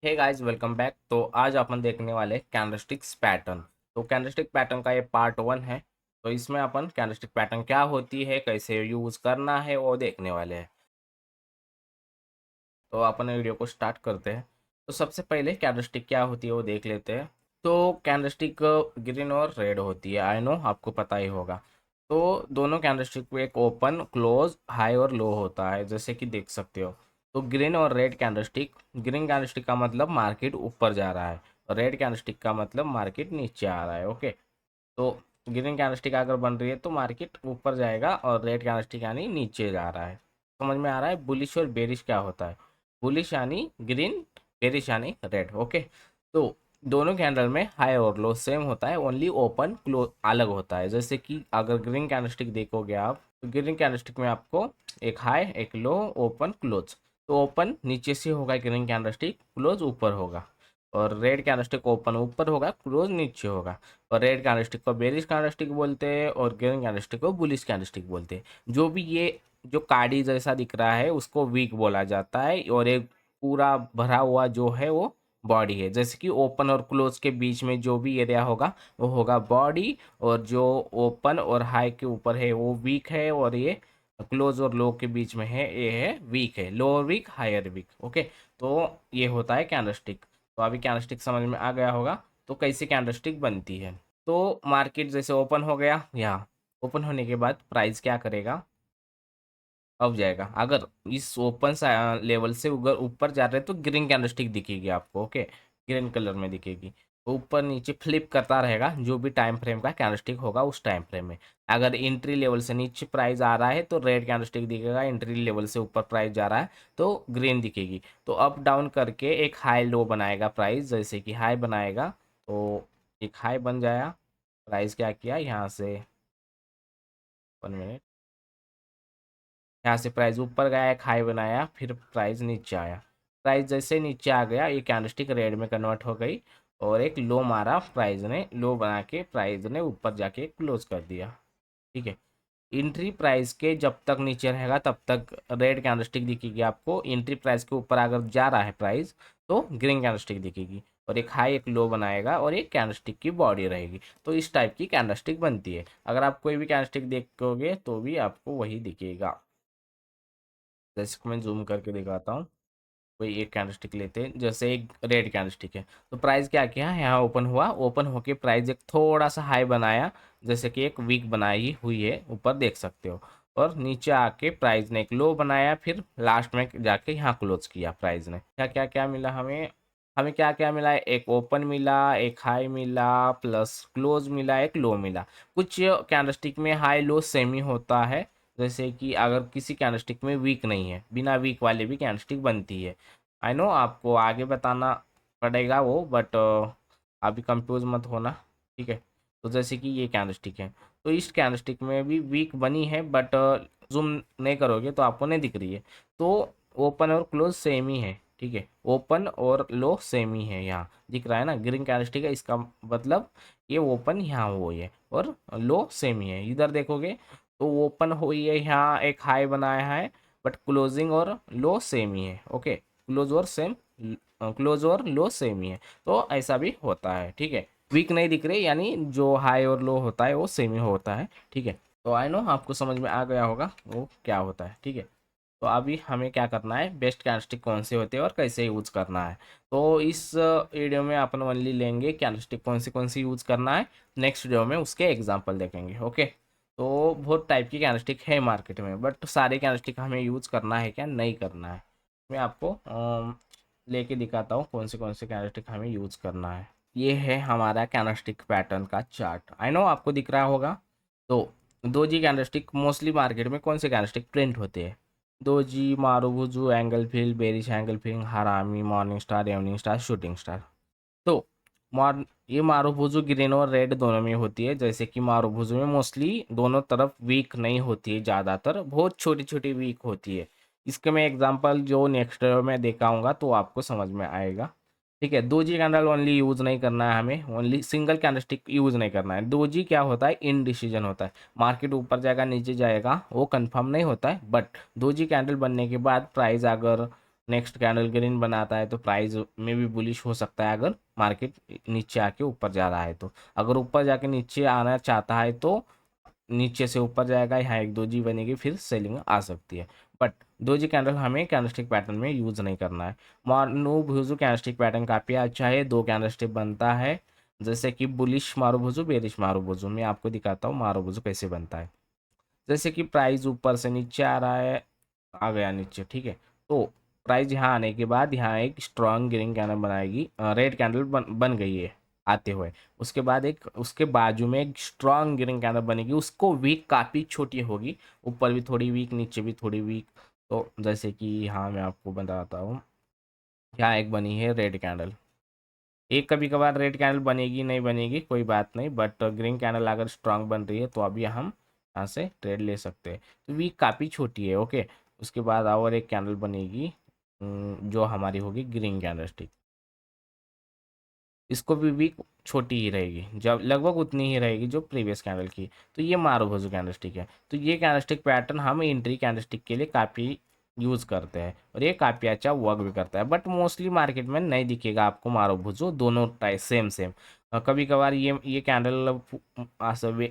Hey guys, welcome back. तो आज अपन देखने वाले कैंडलस्टिक्स पैटर्न। तो कैंडलस्टिक पैटर्न का ये पार्ट 1 है। तो इसमें अपन कैंडलस्टिक पैटर्न क्या होती है, कैसे यूज़ करना है, वो देखने वाले हैं। तो अपन वीडियो को स्टार्ट करते हैं। तो सबसे पहले कैंडलस्टिक क्या होती है वो देख लेते हैं। तो कैंडलस्टिक ग्रीन और रेड होती है, आई नो आपको पता ही होगा। तो दोनों कैंडलस्टिक में एक ओपन, क्लोज, हाई और लो होता है, जैसे कि देख सकते हो। तो ग्रीन और रेड कैंडलस्टिक, ग्रीन कैंडलस्टिक का मतलब मार्केट ऊपर जा रहा है और रेड कैंडलस्टिक का मतलब मार्केट नीचे आ रहा है। ओके। तो ग्रीन कैंडलस्टिक अगर बन रही है तो मार्केट ऊपर जाएगा और रेड कैंडलस्टिक यानी नीचे जा रहा है। समझ में आ रहा है बुलिश और बेरिश क्या होता है? बुलिश यानी ग्रीन, बेरिश यानी रेड। ओके। तो दोनों कैंडल में हाई और लो सेम होता है, ओनली ओपन क्लोज अलग होता है। जैसे कि अगर ग्रीन कैंडलस्टिक देखोगे आप, तो ग्रीन कैंडलस्टिक में आपको एक हाई, एक लो, ओपन, क्लोज। तो ओपन नीचे से होगा ग्रीन कैंडलस्टिक, क्लोज ऊपर होगा। और रेड कैंडलस्टिक ओपन ऊपर होगा, क्लोज नीचे होगा। और रेड कैंडलस्टिक को बेरिश कैंडलस्टिक बोलते हैं और ग्रीन कैंडलस्टिक को बुलिश कैंडलस्टिक बोलते हैं। जो भी ये जो काड़ी जैसा दिख रहा है उसको वीक बोला जाता है, और एक पूरा भरा हुआ जो है वो बॉडी है। जैसे कि ओपन और क्लोज के बीच में जो भी एरिया होगा वो होगा बॉडी, और जो ओपन और हाई के ऊपर है वो वीक है, और ये क्लोज और लो के बीच में है ये है वीक है, lower wick, higher wick. Okay. तो ये होता है कैंडलस्टिक। तो अभी कैंडलस्टिक समझ में आ गया होगा। तो कैसे कैंडलस्टिक बनती है? तो मार्केट जैसे ओपन हो गया, यहाँ ओपन होने के बाद प्राइस क्या करेगा? अब जाएगा। अगर इस ओपन लेवल से अगर ऊपर जा रहे हैं तो ग्रीन कैंडलस्टिक दिखेगी आपको। ओके। ग्रीन कलर में दिखेगी। तो ऊपर नीचे फ्लिप करता रहेगा जो भी टाइम फ्रेम का कैंडलस्टिक होगा उस टाइम फ्रेम में। अगर एंट्री लेवल से नीचे प्राइस आ रहा है तो रेड कैंडलस्टिक दिखेगा, एंट्री लेवल से ऊपर प्राइस जा रहा है तो ग्रीन दिखेगी। तो अप डाउन करके एक हाई लो बनाएगा प्राइस। जैसे कि हाई बनाएगा तो एक हाई बन जाएगा। प्राइस क्या किया यहाँ से, 1 मिनट, यहाँ से प्राइस ऊपर गया, एक हाई बनाया, फिर प्राइस नीचे आया। प्राइस जैसे नीचे आ गया ये कैंडलस्टिक रेड में कन्वर्ट हो गई, और एक लो मारा प्राइस ने, लो बना के प्राइस ने ऊपर जाके क्लोज कर दिया। ठीक है। एंट्री प्राइस के जब तक नीचे रहेगा तब तक रेड कैंडलस्टिक दिखेगी आपको। एंट्री प्राइस के ऊपर अगर जा रहा है प्राइस तो ग्रीन कैंडलस्टिक दिखेगी, और एक हाई एक लो बनाएगा और एक कैंडलस्टिक की बॉडी रहेगी। तो इस टाइप की कैंडलस्टिक बनती है। अगर आप कोई भी कैंडलस्टिक देखोगे तो भी आपको वही दिखेगा। जैसे कि मैं जूम करके दिखाता हूँ। कोई एक कैंडलस्टिक लेते हैं, जैसे एक रेड कैंडलस्टिक है। तो प्राइस क्या किया, यहाँ ओपन हुआ, ओपन होके प्राइस एक थोड़ा सा हाई बनाया, जैसे कि एक वीक बनाई हुई है ऊपर देख सकते हो। और नीचे आके प्राइस ने एक लो बनाया, फिर लास्ट में जाके यहाँ क्लोज किया प्राइस ने। क्या क्या क्या मिला हमें? हमें क्या क्या मिला? एक ओपन मिला, एक हाई मिला, प्लस क्लोज मिला, एक लो मिला। कुछ कैंडलस्टिक में हाई लो सेम ही होता है। जैसे कि अगर किसी कैंडलस्टिक में वीक नहीं है, बिना वीक वाले भी कैंडलस्टिक बनती है। आई नो आपको आगे बताना पड़ेगा वो, बट अभी कंफ्यूज मत होना। ठीक है। तो जैसे कि ये कैंडलस्टिक है, तो इस कैंडलस्टिक में भी वीक बनी है, बट जूम नहीं करोगे तो आपको नहीं दिख रही है। तो ओपन और क्लोज सेम ही है। ठीक है। ओपन और लो सेम ही है, यहाँ दिख रहा है ना ग्रीन कैंडलस्टिक है, इसका मतलब ये ओपन यहाँ हुई है और लो सेम ही है। इधर देखोगे तो ओपन हुई है, यहाँ एक हाई बनाया है, बट क्लोजिंग और लो सेम ही है। ओके। क्लोज और सेम, क्लोज और लो सेम ही है। तो ऐसा भी होता है। ठीक है। वीक नहीं दिख रहे यानी जो हाई और लो होता है वो सेम ही होता है। ठीक है। तो आई नो आपको समझ में आ गया होगा वो क्या होता है। ठीक है। तो अभी हमें क्या करना है, बेस्ट कैंडलस्टिक कौन से होते हैं और कैसे यूज़ करना है। तो इस वीडियो में अपन ओनली लेंगे कैंडलस्टिक कौन सी यूज़ करना है। नेक्स्ट वीडियो में उसके एग्जांपल देखेंगे। ओके। तो बहुत टाइप की कैंडलस्टिक है मार्केट में, बट सारे कैंडलस्टिक हमें यूज़ करना है क्या नहीं करना है, मैं आपको लेके दिखाता हूँ कौन से कैंडलस्टिक हमें यूज़ करना है। ये है हमारा कैंडलस्टिक पैटर्न का चार्ट। आई नो आपको दिख रहा होगा। तो दो जी कैंडलस्टिक मोस्टली मार्केट में कौन से कैंडलस्टिक प्रिंट होते हैं? दो जी, मारुबुजू, engulfing, bearish engulfing, हरामी, morning star, evening star, shooting star. तो ये मारुबुजू ग्रीन और रेड दोनों में होती है। जैसे कि मारुबुजू में मोस्टली दोनों तरफ वीक नहीं होती है, ज़्यादातर बहुत छोटी छोटी वीक होती है। इसके मैं एग्जांपल जो नेक्स्ट में दिखाऊंगा तो आपको समझ में आएगा। ठीक है। दो जी कैंडल ओनली यूज़ नहीं करना है हमें, ओनली सिंगल कैंडलस्टिक यूज़ नहीं करना है। दो जी क्या होता है, इनडिसीजन होता है। मार्केट ऊपर जाएगा नीचे जाएगा वो कंफर्म नहीं होता है, बट दो जी कैंडल बनने के बाद प्राइस अगर नेक्स्ट कैंडल ग्रीन बनाता है तो प्राइस में भी बुलिश हो सकता है, अगर मार्केट नीचे आके ऊपर जा रहा है तो। अगर ऊपर जाके नीचे आना चाहता है तो नीचे से ऊपर जाएगा, यहाँ एक दोजी बनेगी, फिर सेलिंग आ सकती है। बट दोजी कैंडल हमें कैंडलस्टिक पैटर्न में यूज नहीं करना है। मारुबुजु कैंडलस्टिक पैटर्न काफ़ी अच्छा है, दो कैंडलस्टिक बनता है, जैसे कि बुलिश मारुबुजु, बेरिश मारुबुजु। मैं आपको दिखाता हूँ मारुबुजु कैसे बनता है। जैसे कि प्राइस ऊपर से नीचे आ रहा है, आ गया नीचे, ठीक है। तो प्राइस यहाँ आने के बाद यहाँ एक स्ट्रॉन्ग ग्रीन कैंडल बनाएगी, रेड कैंडल बन गई है आते हुए। उसके बाद एक उसके बाजू में एक स्ट्रॉन्ग ग्रीन कैंडल बनेगी, उसको वीक काफ़ी छोटी होगी, ऊपर भी थोड़ी वीक, नीचे भी थोड़ी वीक। तो जैसे कि यहाँ मैं आपको बताता हूँ, यहाँ एक बनी है रेड कैंडल। एक कभी कभार रेड कैंडल बनेगी, नहीं बनेगी कोई बात नहीं, बट ग्रीन कैंडल अगर स्ट्रांग बन रही है तो अभी हम यहाँ से ट्रेड ले सकते हैं। तो वीक काफ़ी छोटी है, ओके। उसके बाद और एक कैंडल बनेगी, जो हमारी होगी ग्रीन कैंडल स्टिक। इसको भी वीक छोटी ही रहेगी, जब लगभग उतनी ही रहेगी जो प्रीवियस कैंडल की। तो ये मारुबुजु कैंडलस्टिक है। तो ये कैंडलस्टिक पैटर्न हम एंट्री कैंडलस्टिक के लिए काफ़ी यूज़ करते हैं, और ये काफ़ी अच्छा वर्क भी करता है। बट मोस्टली मार्केट में नहीं दिखेगा आपको मारुबुजु, दोनों टाइप सेम सेम। कभी कभार ये कैंडल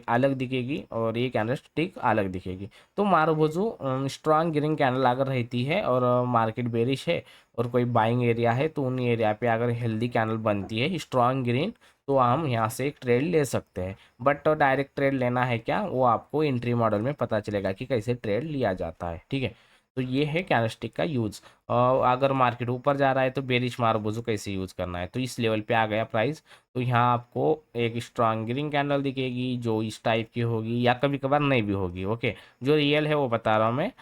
अलग दिखेगी और ये कैंडलस्टिक अलग दिखेगी। तो मारुबुजु स्ट्रांग ग्रीन कैंडल अगर रहती है और मार्केट बेरिश है और कोई बाइंग एरिया है, तो उन एरिया पे अगर हेल्दी कैंडल बनती है स्ट्रॉन्ग ग्रीन, तो हम यहाँ से एक ट्रेड ले सकते हैं। बट डायरेक्ट ट्रेड लेना है क्या, वो आपको एंट्री मॉडल में पता चलेगा कि कैसे ट्रेड लिया जाता है, ठीक है। तो ये है कैंडलस्टिक का यूज़। अगर मार्केट ऊपर जा रहा है तो बेरिश मारुबुजु कैसे यूज़ करना है। तो इस लेवल पे आ गया प्राइस, तो यहाँ आपको एक स्ट्रॉन्ग ग्रीन कैंडल दिखेगी जो इस टाइप की होगी, या कभी कभार नहीं भी होगी, ओके। जो रियल है वो बता रहा हूँ मैं।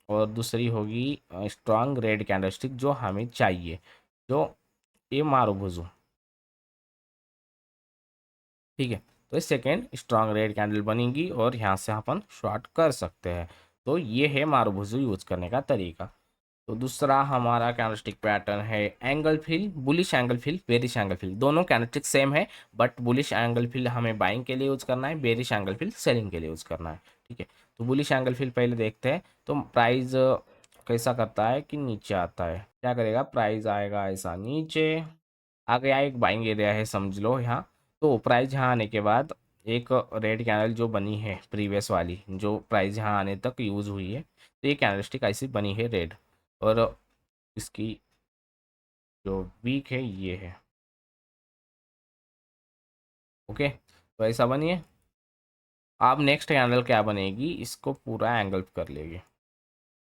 और दूसरी होगी स्ट्रांग रेड कैंडलस्टिक जो हमें चाहिए, जो ये मारुबुजु, ठीक है। तो इस सेकेंड स्ट्रांग रेड कैंडल बनेगी और यहाँ से अपन शॉर्ट कर सकते हैं। तो ये है मारुबुजु यूज करने का तरीका। तो दूसरा हमारा कैंडलस्टिक पैटर्न है engulfing, bullish engulfing, bearish engulfing. दोनों कैंडलस्टिक सेम है, बट बुलिश एंगल फिल हमें बाइंग के लिए यूज करना है, बेरिश एंगल फिल सेलिंग के लिए यूज करना है, ठीक है। तो बुलिश एंगल फिल पहले देखते हैं। तो प्राइस कैसा करता है कि नीचे आता है, क्या करेगा, प्राइस आएगा ऐसा नीचे आ गया, एक बाइंग एरिया है समझ लो यहाँ। तो प्राइस यहाँ आने के बाद एक रेड कैंडल जो बनी है प्रीवियस वाली, जो प्राइस यहाँ आने तक यूज हुई है, तो ये कैंडलस्टिक ऐसी बनी है रेड, और इसकी जो वीक है ये है, ओके। तो ऐसा बनिए। अब नेक्स्ट कैंडल क्या बनेगी, इसको पूरा एंगल कर लेगी,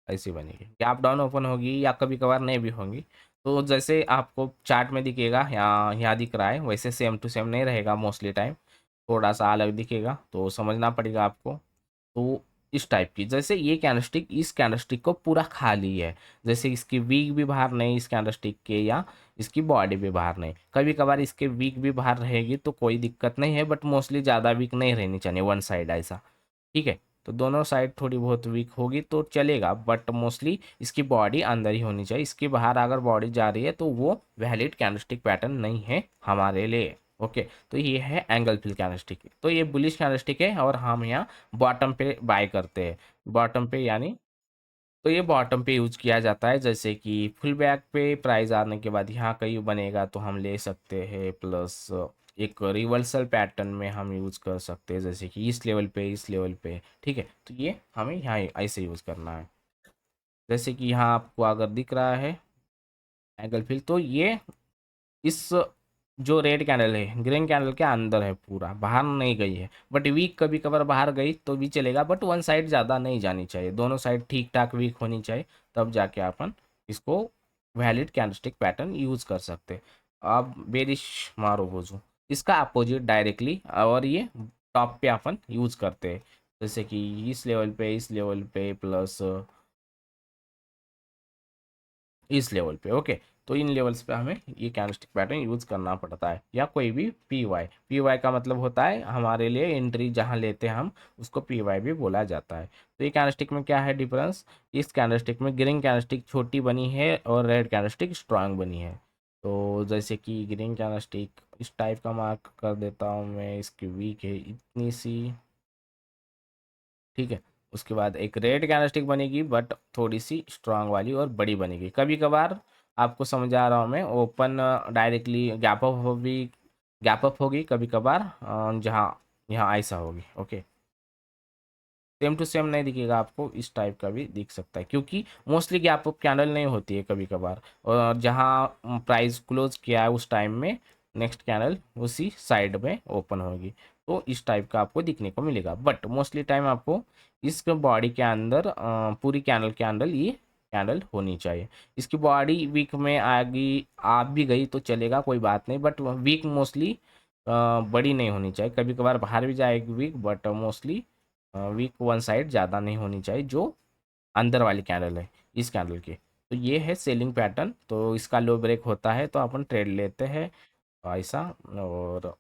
ऐसी बनेगी, गैप डाउन ओपन होगी या कभी कभार नहीं भी होंगी। तो जैसे आपको चार्ट में दिखेगा, यहाँ दिख रहा है, वैसे सेम टू सेम नहीं रहेगा, मोस्टली टाइम थोड़ा सा अलग दिखेगा, तो समझना पड़ेगा आपको। तो इस टाइप की, जैसे ये कैंडलस्टिक इस कैंडलस्टिक को पूरा खाली है, जैसे इसकी वीक भी बाहर नहीं इस कैंडलस्टिक के, या इसकी बॉडी भी बाहर नहीं। कभी कभार इसके वीक भी बाहर रहेगी तो कोई दिक्कत नहीं है, बट मोस्टली ज़्यादा वीक नहीं रहनी चाहिए वन साइड ऐसा, ठीक है। तो दोनों साइड थोड़ी बहुत वीक होगी तो चलेगा, बट मोस्टली इसकी बॉडी अंदर ही होनी चाहिए। इसके बाहर अगर बॉडी जा रही है तो वो वैलिड कैंडलस्टिक पैटर्न नहीं है हमारे लिए, ओके। तो ये है एंगल फिल कैंडलस्टिक, तो ये बुलिश कैंडलस्टिक है और हम यहाँ बॉटम पे बाय करते हैं, बॉटम पे यानी। तो ये बॉटम पे यूज किया जाता है, जैसे कि फुल बैक पे प्राइस आने के बाद यहाँ कहीं बनेगा तो हम ले सकते हैं, प्लस एक रिवर्सल पैटर्न में हम यूज कर सकते हैं, जैसे कि इस लेवल पे, ठीक है। तो ये हमें यहाँ ऐसे यूज करना है, जैसे कि यहाँ आपको अगर दिख रहा है एंगल फिल, तो ये इस जो रेड कैंडल है ग्रीन कैंडल के अंदर है, पूरा बाहर नहीं गई है। बट वीक कभी कभार बाहर गई तो भी चलेगा, बट वन साइड ज़्यादा नहीं जानी चाहिए, दोनों साइड ठीक ठाक वीक होनी चाहिए, तब जाके अपन इसको वैलिड कैंडलस्टिक पैटर्न यूज कर सकते हैं। अब बेरिश मारुबुजु, इसका अपोजिट डायरेक्टली, और ये टॉप पे अपन यूज करते हैं, जैसे कि इस लेवल पे प्लस इस लेवल पे, ओके। तो इन लेवल्स पे हमें ये कैंडलस्टिक पैटर्न यूज करना पड़ता है, या कोई भी पी वाई का मतलब होता है हमारे लिए एंट्री जहां लेते हैं हम, उसको पी वाई भी बोला जाता है। तो ये कैंडलस्टिक में क्या है डिफरेंस, इस कैंडलस्टिक में ग्रीन कैंडलस्टिक छोटी बनी है और रेड कैंडलस्टिक स्ट्रांग बनी है। तो जैसे कि ग्रीन कैंडलस्टिक इस टाइप का मार्क कर देता हूँ मैं, इसकी वीक है इतनी सी, ठीक है। उसके बाद एक रेड कैंडलस्टिक बनेगी बट थोड़ी सी स्ट्रांग वाली और बड़ी बनेगी। कभी कभार आपको समझा रहा हूँ मैं, ओपन डायरेक्टली गैप अप होगी, कभी कभार जहाँ यहाँ ऐसा होगी। ओके, सेम टू सेम नहीं दिखेगा आपको, इस टाइप का भी दिख सकता है, क्योंकि मोस्टली गैप अप कैंडल नहीं होती है कभी कभार। और जहाँ प्राइस क्लोज किया है उस टाइम में नेक्स्ट कैंडल उसी साइड में ओपन होगी, तो इस टाइप का आपको दिखने को मिलेगा। बट मोस्टली टाइम आपको इस बॉडी के अंदर पूरी कैंडल के अंदर ये कैंडल होनी चाहिए। इसकी बॉडी वीक में आएगी, आप भी गई तो चलेगा, कोई बात नहीं, बट वीक मोस्टली बड़ी नहीं होनी चाहिए। कभी कभार बाहर भी जाएगी wick, but mostly wick one side ज़्यादा नहीं होनी चाहिए, जो अंदर वाली कैंडल है इस कैंडल की। तो ये है सेलिंग पैटर्न। तो इसका लो ब्रेक होता है तो अपन ट्रेड लेते हैं ऐसा, और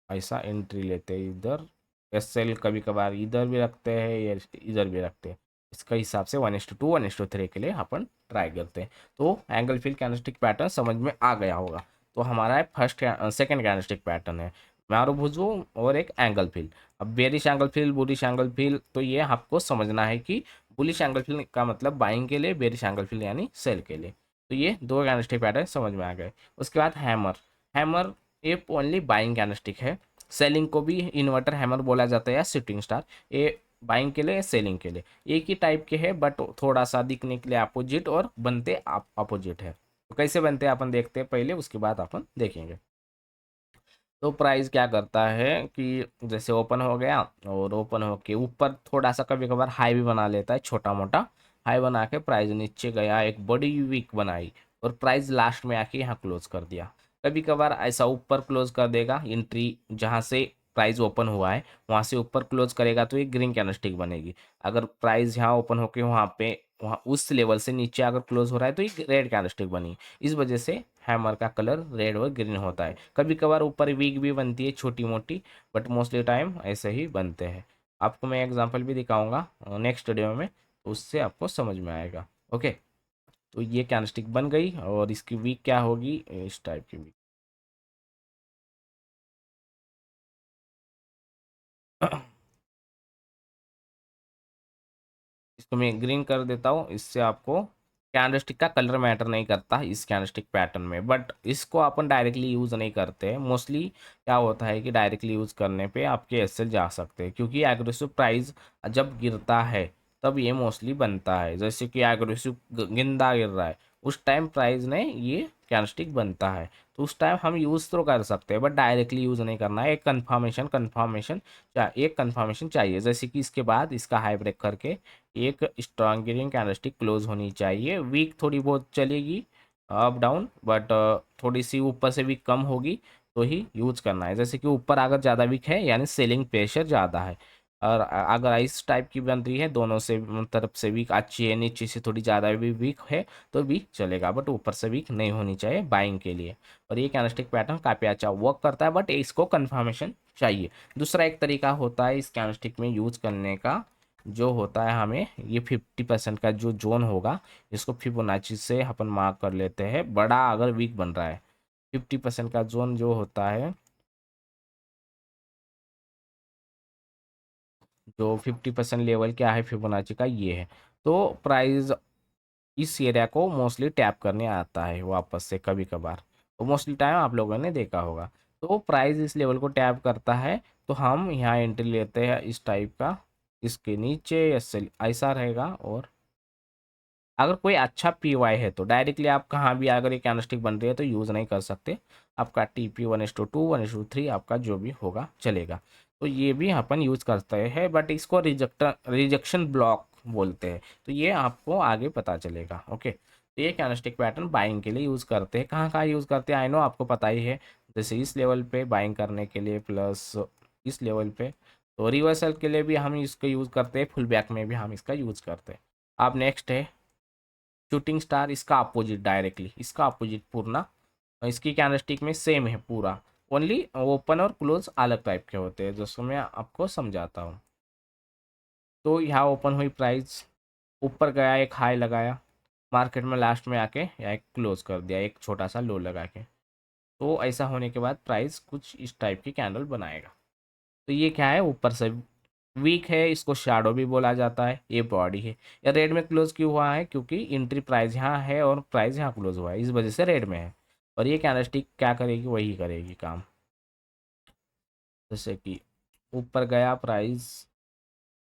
ऐसा एंट्री लेते हैं इधर। एस सेल कभी कभार इधर भी रखते हैं या इधर भी रखते हैं। इसका हिसाब से 1:2 1:3 के लिए अपन ट्राई करते हैं। तो एंगल फिल कैंडलस्टिक पैटर्न समझ में आ गया होगा। तो हमारा है फर्स्ट सेकंड कैंडलस्टिक पैटर्न है मारुभुजो और एक एंगल फिल। अब bearish engulfing, bullish engulfing, तो ये आपको समझना है कि बुलिश एंगल फिल का मतलब बाइंग के लिए, बेरिश एंगल फिल यानी सेल के लिए। तो ये दो कैंडलस्टिक पैटर्न समझ में आ गए। उसके बाद हैमर। हैमर ये ओनली बाइंग कैंडलस्टिक है। सेलिंग को भी इन्वर्टर हैमर बोला जाता है या शिफ्टिंग स्टार। ये बाइंग के लिए, सेलिंग के लिए एक ही टाइप के है, बट थोड़ा सा दिखने के लिए अपोजिट और बनते अपोजिट है। तो कैसे बनते हैं अपन देखते हैं पहले, उसके बाद अपन देखेंगे। तो प्राइस क्या करता है कि जैसे ओपन हो गया और ओपन होके ऊपर थोड़ा सा कभी कभार हाई भी बना लेता है, छोटा मोटा हाई बना के प्राइस नीचे गया, एक बड़ी वीक बनाई और प्राइस लास्ट में आके यहाँ क्लोज कर दिया। कभी कभार ऐसा ऊपर क्लोज कर देगा, एंट्री जहाँ से प्राइस ओपन हुआ है वहाँ से ऊपर क्लोज करेगा तो ये ग्रीन कैंडलस्टिक बनेगी। अगर प्राइस यहाँ ओपन होके वहाँ पे वहाँ उस लेवल से नीचे अगर क्लोज हो रहा है तो ये रेड कैंडलस्टिक बनी। इस वजह से हैमर का कलर रेड और ग्रीन होता है। कभी कभार ऊपर वीक भी बनती है छोटी मोटी, बट मोस्टली टाइम ऐसे ही बनते हैं। आपको मैं एग्जांपल भी दिखाऊंगा नेक्स्ट वीडियो में, तो उससे आपको समझ में आएगा। ओके, तो ये कैंडलस्टिक बन गई और इसकी वीक क्या होगी, इस टाइप की वीक। इसको मैं ग्रीन कर देता हूँ, इससे आपको कैंडलस्टिक का कलर मैटर नहीं करता इस कैंडलस्टिक पैटर्न में। बट इसको अपन डायरेक्टली यूज़ नहीं करते हैं मोस्टली। क्या होता है कि डायरेक्टली यूज़ करने पे आपके एसएल जा सकते हैं, क्योंकि एग्रेसिव प्राइस जब गिरता है तब ये मोस्टली बनता है। जैसे कि एग्रेसिव गिंदा गिर रहा है, उस टाइम प्राइस ने ये कैंडलस्टिक बनता है, तो उस टाइम हम यूज़ तो कर सकते हैं, बट डायरेक्टली यूज़ नहीं करना है। एक कन्फर्मेशन चाहिए, जैसे कि इसके बाद इसका हाई ब्रेक करके एक स्ट्रॉन्ग ग्रीन कैंडलस्टिक क्लोज होनी चाहिए। वीक थोड़ी बहुत चलेगी अप डाउन, बट थोड़ी सी ऊपर से वीक कम होगी तो ही यूज करना है। जैसे कि ऊपर अगर ज़्यादा वीक है यानी सेलिंग प्रेशर ज़्यादा है, और अगर इस टाइप की बन रही है दोनों से तरफ से वीक अच्छी है, नीचे से थोड़ी ज़्यादा भी वीक है तो भी चलेगा, बट ऊपर से वीक नहीं होनी चाहिए बाइंग के लिए। और ये कैंडलस्टिक पैटर्न काफ़ी अच्छा वर्क करता है, बट इसको कन्फर्मेशन चाहिए। दूसरा एक तरीका होता है इस कैंडलस्टिक में यूज करने का, जो होता है हमें ये 50% का जो जोन होगा, इसको फिबोनाची से अपन मार्क कर लेते हैं। बड़ा अगर वीक बन रहा है, 50% का जोन जो होता है, जो 50% लेवल क्या है फिबोनाची का, ये है। तो प्राइस इस एरिया को मोस्टली टैप करने आता है वापस से कभी कभार, तो मोस्टली टाइम आप लोगों ने देखा होगा। तो प्राइस इस लेवल को टैप करता है तो हम यहाँ एंट्री लेते हैं इस टाइप का, इसके नीचे ऐसे ऐसा रहेगा। और अगर कोई अच्छा पी वाई है तो डायरेक्टली आप कहाँ भी अगर ये कैंडलस्टिक बन रही है तो यूज़ नहीं कर सकते। आपका टी पी 1:2 1:3 आपका जो भी होगा चलेगा। तो ये भी अपन यूज़ करते हैं, बट इसको रिजेक्शन ब्लॉक बोलते हैं। तो ये आपको आगे पता चलेगा। ओके, तो ये कैंडलस्टिक पैटर्न बाइंग के लिए यूज़ करते हैं। कहाँ कहाँ यूज़ करते हैं आई नो आपको पता ही है। जैसे इस लेवल पे बाइंग करने के लिए, प्लस इस लेवल पे। तो रिवर्सल के लिए भी हम इसको यूज़ करते हैं, फुल बैक में भी हम इसका यूज़ करते हैं। अब नेक्स्ट है शूटिंग स्टार। इसका अपोजिट, डायरेक्टली इसका अपोजिट पूर्ण, इसकी कैंडलस्टिक में सेम है पूरा, ओनली ओपन और क्लोज अलग टाइप के होते हैं, जैसे मैं आपको समझाता हूँ। तो यहाँ ओपन हुई प्राइस, ऊपर गया, एक हाई लगाया, मार्केट में लास्ट में आके या एक क्लोज कर दिया एक छोटा सा लो लगा के। तो ऐसा होने के बाद प्राइस कुछ इस टाइप की कैंडल बनाएगा। तो ये क्या है, ऊपर से वीक है, इसको शैडो भी बोला जाता है, ये बॉडी है। या रेड में क्लोज क्यों हुआ है, क्योंकि एंट्री प्राइस यहाँ है और प्राइस यहाँ क्लोज हुआ है, इस वजह से रेड में है। और ये कैंडलस्टिक क्या करेगी, वही करेगी काम। जैसे कि ऊपर गया प्राइस,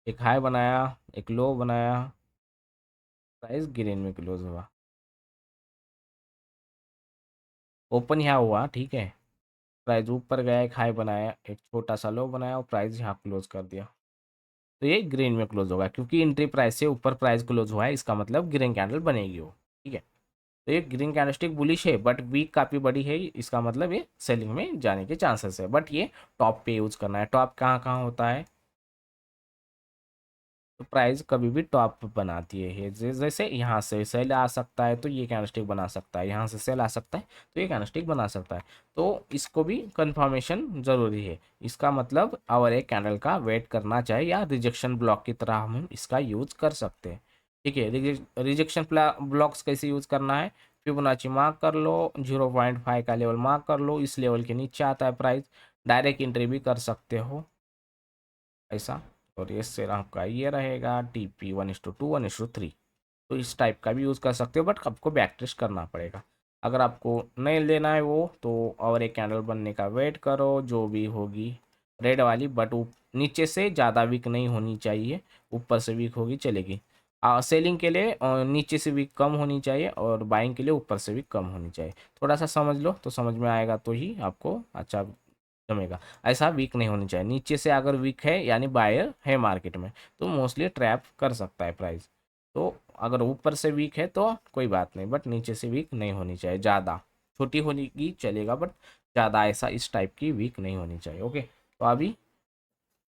एक हाई बनाया, एक लो बनाया, प्राइस ग्रीन में क्लोज हुआ, ओपन यहाँ हुआ, ठीक है। प्राइस ऊपर गया, एक हाई बनाया, एक छोटा सा लो बनाया और प्राइस यहाँ क्लोज कर दिया, तो ये ग्रीन में क्लोज होगा, क्योंकि एंट्री प्राइस से ऊपर प्राइस क्लोज हुआ है, इसका मतलब ग्रीन कैंडल बनेगी वो, ठीक है। तो ये ग्रीन कैंडलस्टिक बुलिश है, बट वीक काफ़ी बड़ी है, इसका मतलब ये सेलिंग में जाने के चांसेस है, बट ये टॉप पे यूज़ करना है। टॉप कहाँ कहाँ होता है, तो प्राइस कभी भी टॉप बनाती है, जैसे यहाँ से सेल आ सकता है तो ये कैंडलस्टिक बना सकता है, यहाँ से सेल आ सकता है तो ये कैंडलस्टिक बना सकता है। तो इसको भी कंफर्मेशन ज़रूरी है, इसका मतलब और एक कैंडल का वेट करना चाहिए, या रिजेक्शन ब्लॉक की तरह हम इसका यूज कर सकते हैं, ठीक है। रिजेक्शन ब्लॉक्स कैसे यूज करना है, फिबोनाची मार्क कर लो, 0.5 का लेवल मार्क कर लो, इस लेवल के नीचे आता है प्राइस, डायरेक्ट एंट्री भी कर सकते हो ऐसा। और ये सेल आपका ये रहेगा TP 1:2 1:3, तो इस टाइप का भी यूज़ कर सकते हो, बट आपको बैक टेस्ट करना पड़ेगा। अगर आपको नहीं लेना है वो, तो और एक कैंडल बनने का वेट करो, जो भी होगी रेड वाली, बट नीचे से ज़्यादा वीक नहीं होनी चाहिए, ऊपर से वीक होगी चलेगी। सेलिंग के लिए नीचे से वीक कम होनी चाहिए, और बाइंग के लिए ऊपर से वीक कम होनी चाहिए। थोड़ा सा समझ लो तो समझ में आएगा, तो ही आपको अच्छा जमेगा। ऐसा वीक नहीं होनी चाहिए, नीचे से अगर वीक है यानी बायर है मार्केट में, तो मोस्टली ट्रैप कर सकता है प्राइस। तो अगर ऊपर से वीक है तो कोई बात नहीं, बट नीचे से वीक नहीं होनी चाहिए ज़्यादा, छोटी होगी चलेगा, बट ज़्यादा ऐसा इस टाइप की वीक नहीं होनी चाहिए, ओके। तो अभी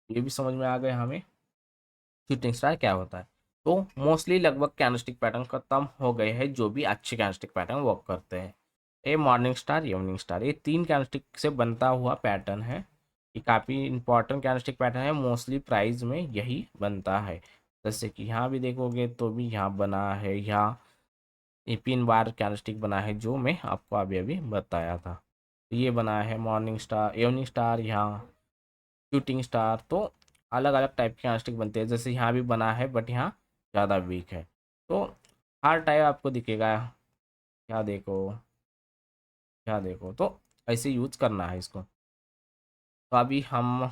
ये भी समझ में आ गया हमें शूटिंग स्टार क्या होता है। तो मोस्टली लगभग कैंडलस्टिक पैटर्न खत्म हो गए हैं, जो भी अच्छे कैंडलस्टिक पैटर्न वर्क करते हैं। ये मॉर्निंग स्टार, इवनिंग स्टार, ये तीन कैंडलस्टिक से बनता हुआ पैटर्न है, ये काफ़ी इंपॉर्टेंट कैंडलस्टिक पैटर्न है, मोस्टली प्राइस में यही बनता है। जैसे कि यहाँ भी देखोगे तो भी यहाँ बना है, यहाँ ये 3 बार कैंडलस्टिक बना है, जो मैं आपको अभी अभी बताया था। तो ये बना है मॉर्निंग स्टार, इवनिंग स्टार, यहाँ शूटिंग स्टार। तो अलग अलग टाइप के कैंडलस्टिक बनते हैं, जैसे यहाँ भी बना है बट यहाँ ज़्यादा वीक है, तो हर टाइप आपको दिखेगा। क्या देखो, क्या देखो, तो ऐसे यूज करना है इसको। तो अभी हम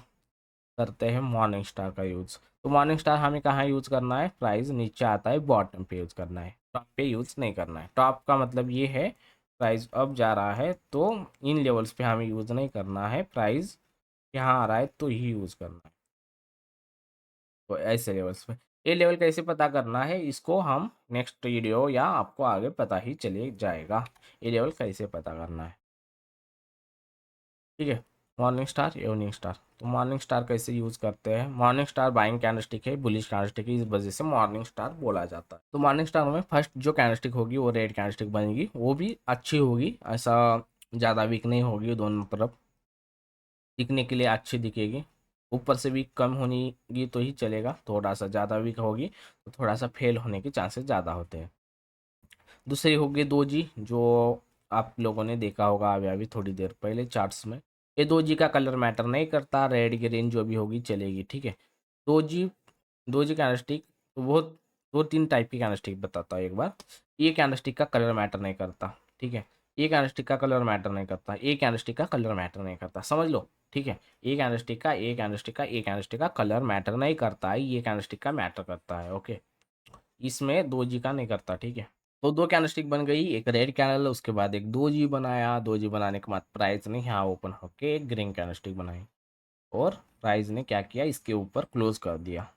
करते हैं मॉर्निंग स्टार का यूज़। तो मॉर्निंग स्टार हमें कहाँ यूज़ करना है, प्राइस नीचे आता है बॉटम पे यूज़ करना है, टॉप पे यूज़ नहीं करना है। टॉप का मतलब ये है प्राइस अब जा रहा है तो इन लेवल्स पे हमें यूज़ नहीं करना है, प्राइस यहाँ आ रहा है तो ही यूज़ करना है, तो ऐसे लेवल्स पे। ये लेवल कैसे पता करना है, इसको हम नेक्स्ट वीडियो या आपको आगे पता ही चले जाएगा, ये लेवल कैसे पता करना है, ठीक है। Morning star, evening star. तो मॉर्निंग स्टार कैसे यूज़ करते हैं, मॉर्निंग स्टार बाइंग कैंडलस्टिक है, बुलिश कैंडलस्टिक है, इस वजह से मॉर्निंग स्टार बोला जाता है। तो मॉर्निंग स्टार में फर्स्ट जो कैंडलस्टिक होगी वो रेड कैंडलस्टिक बनेगी, वो भी अच्छी होगी, ऐसा ज़्यादा वीक नहीं होगी, दोनों तरफ दिखने के लिए अच्छी दिखेगी। ऊपर से वीक कम होगी तो ही चलेगा, थोड़ा सा ज़्यादा वीक होगी तो थोड़ा सा फेल होने के चांसेस ज़्यादा होते हैं। दूसरी होगी दोजी, जो आप लोगों ने देखा होगा अभी अभी थोड़ी देर पहले चार्ट्स में। ये दोजी का कलर मैटर नहीं करता, रेड ग्रीन जो भी होगी चलेगी, ठीक है। दोजी, दोजी कैंडलस्टिक, वो दो तीन टाइप की कैंडलस्टिक बताता हूँ एक बार। ये कैंडलस्टिक का कलर मैटर नहीं करता, ठीक है। ये कैंडलस्टिक का कलर मैटर नहीं करता, ये कैंडलस्टिक का कलर मैटर नहीं करता, समझ लो, ठीक है। ये कैंडलस्टिक का, ये कैंडलस्टिक का, ये कैंडलस्टिक का कलर मैटर नहीं करता है, ये कैंडलस्टिक का मैटर करता है, ओके। इसमें दोजी का नहीं करता, ठीक है। तो दो कैंडलस्टिक बन गई, एक रेड कैंडल, उसके बाद एक दो जी बनाया, दो जी बनाने के बाद प्राइस ने यहाँ ओपन होके एक ग्रीन कैंडलस्टिक बनाई, और प्राइस ने क्या किया, इसके ऊपर क्लोज कर दिया।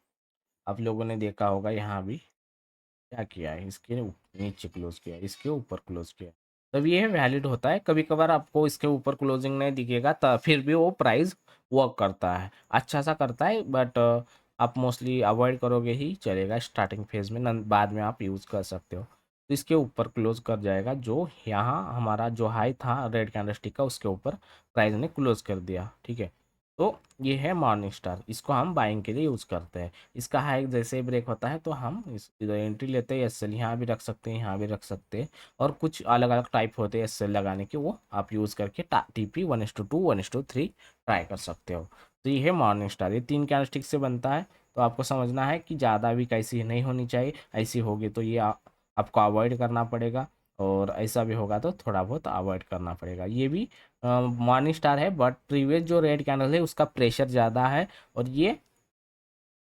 आप लोगों ने देखा होगा यहाँ भी क्या किया है, इसके नीचे क्लोज किया, इसके ऊपर क्लोज किया, तब ये वैलिड होता है। कभी कभार आपको इसके ऊपर क्लोजिंग नहीं दिखेगा, तब फिर भी वो प्राइस वर्क करता है, अच्छा सा करता है, बट आप मोस्टली अवॉइड करोगे ही चलेगा स्टार्टिंग फेज में, बाद में आप यूज़ कर सकते हो। तो इसके ऊपर क्लोज कर जाएगा, जो यहाँ हमारा जो हाई था रेड कैंडलस्टिक का, उसके ऊपर प्राइस ने क्लोज कर दिया, ठीक है। तो ये है मॉर्निंग स्टार, इसको हम बाइंग के लिए यूज़ करते हैं। इसका हाई जैसे ही ब्रेक होता है तो हम इस इधर एंट्री लेते हैं, एसएल यहाँ भी रख सकते हैं, यहाँ भी रख सकते हैं, और कुछ अलग अलग टाइप होते हैं एसएल लगाने के, वो आप यूज़ करके TP 1:2 1:3 ट्राई कर सकते हो। तो ये है मॉर्निंग स्टार, ये तीन कैंडलस्टिक से बनता है। तो आपको समझना है कि ज़्यादा भी कैसी नहीं होनी चाहिए, ऐसी होगी तो ये आपको अवॉइड करना पड़ेगा, और ऐसा भी होगा तो थोड़ा बहुत अवॉइड करना पड़ेगा। ये भी मॉर्निंग स्टार है, बट प्रीवियस जो रेड कैंडल है उसका प्रेशर ज़्यादा है, और ये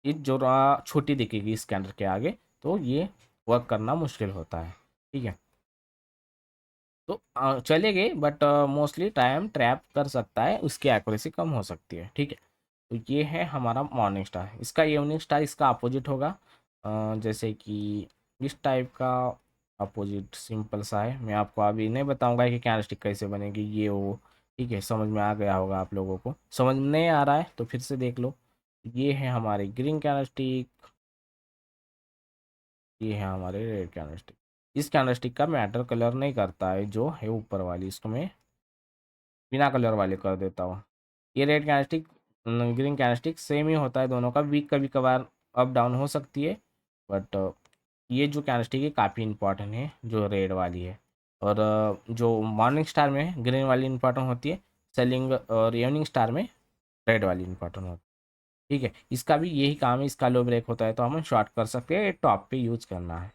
जो छोटी दिखेगी इस कैंडल के आगे, तो ये वर्क करना मुश्किल होता है। ठीक है, तो चलेंगे, बट मोस्टली टाइम ट्रैप कर सकता है, उसकी एक्यूरेसी कम हो सकती है। ठीक है, तो ये है हमारा मॉर्निंग स्टार। इसका इवनिंग स्टार इसका अपोजिट होगा। जैसे कि इस टाइप का अपोजिट सिंपल सा है। मैं आपको अभी नहीं बताऊंगा कि कैंडलस्टिक कैसे बनेगी, ये वो। ठीक है, समझ में आ गया होगा आप लोगों को। समझ में नहीं आ रहा है तो फिर से देख लो। ये है हमारे ग्रीन कैंडलस्टिक, ये है हमारे रेड कैंडलस्टिक। इस कैंडलस्टिक का मैटर कलर नहीं करता है, जो है ऊपर वाली, इसको मैं बिना कलर वाले कर देता हूँ। ये red candlestick, green candlestick same ही होता है दोनों का, वीक कभी कभार अप डाउन हो सकती है, बट ये जो कैंडलस्टिक है काफ़ी इंपॉर्टेंट है, जो रेड वाली है। और जो मॉर्निंग स्टार में ग्रीन वाली इंपॉर्टेंट होती है, सेलिंग और इवनिंग स्टार में रेड वाली इंपॉर्टेंट होती है। ठीक है, इसका भी यही काम है, इसका लो ब्रेक होता है तो हम शॉर्ट कर सकते हैं, टॉप पे यूज़ करना है।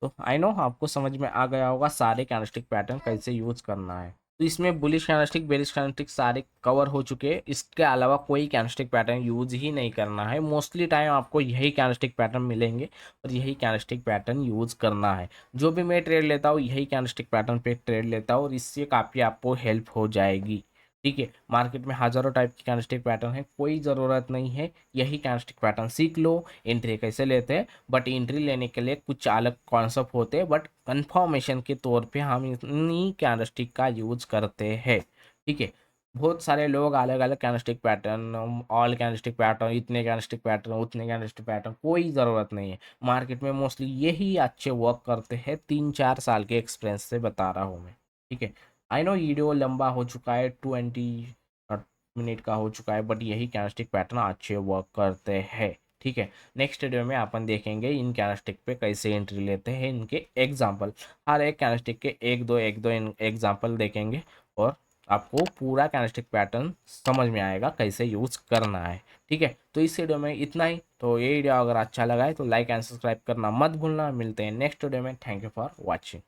तो आई नो आपको समझ में आ गया होगा सारे कैंडलस्टिक पैटर्न कैसे यूज़ करना है। तो इसमें बुलिश कैंडलस्टिक, बेरिश कैंडलस्टिक सारे कवर हो चुके हैं। इसके अलावा कोई कैंडलस्टिक पैटर्न यूज ही नहीं करना है। मोस्टली टाइम आपको यही कैंडलस्टिक पैटर्न मिलेंगे और यही कैंडलस्टिक पैटर्न यूज करना है। जो भी मैं ट्रेड लेता हूँ यही कैंडलस्टिक पैटर्न पे ट्रेड लेता हूँ, और इससे काफ़ी आपको हेल्प हो जाएगी। ठीक है, मार्केट में हज़ारों टाइप की कैंडलस्टिक पैटर्न है, कोई ज़रूरत नहीं है, यही कैंडलस्टिक पैटर्न सीख लो। एंट्री कैसे लेते हैं, बट एंट्री लेने के लिए कुछ अलग कॉन्सेप्ट होते हैं, बट कंफर्मेशन के तौर पे हम इन्हीं कैंडलस्टिक का यूज करते हैं। ठीक है, बहुत सारे लोग अलग अलग candlestick pattern, all candlestick pattern, इतने कैंडलस्टिक पैटर्न, उतने कैंडलस्टिक पैटर्न, कोई ज़रूरत नहीं है। मार्केट में मोस्टली यही अच्छे वर्क करते हैं, 3-4 साल के एक्सपीरियंस से बता रहा हूँ मैं। ठीक है, आई नो वीडियो लंबा हो चुका है, 20 मिनट का हो चुका है, बट यही कैंडलस्टिक पैटर्न अच्छे वर्क करते हैं। ठीक है, नेक्स्ट वीडियो में अपन देखेंगे इन कैंडलस्टिक पे कैसे एंट्री लेते हैं, इनके एग्जांपल, हर एक कैंडलस्टिक के एक दो एग्जांपल देखेंगे, और आपको पूरा कैंडलस्टिक पैटर्न समझ में आएगा कैसे यूज करना है। ठीक है, तो इस वीडियो में इतना ही। तो ये वीडियो अगर अच्छा लगा है तो लाइक एंड सब्सक्राइब करना मत भूलना। मिलते हैं नेक्स्ट वीडियो में। Thank you for watching.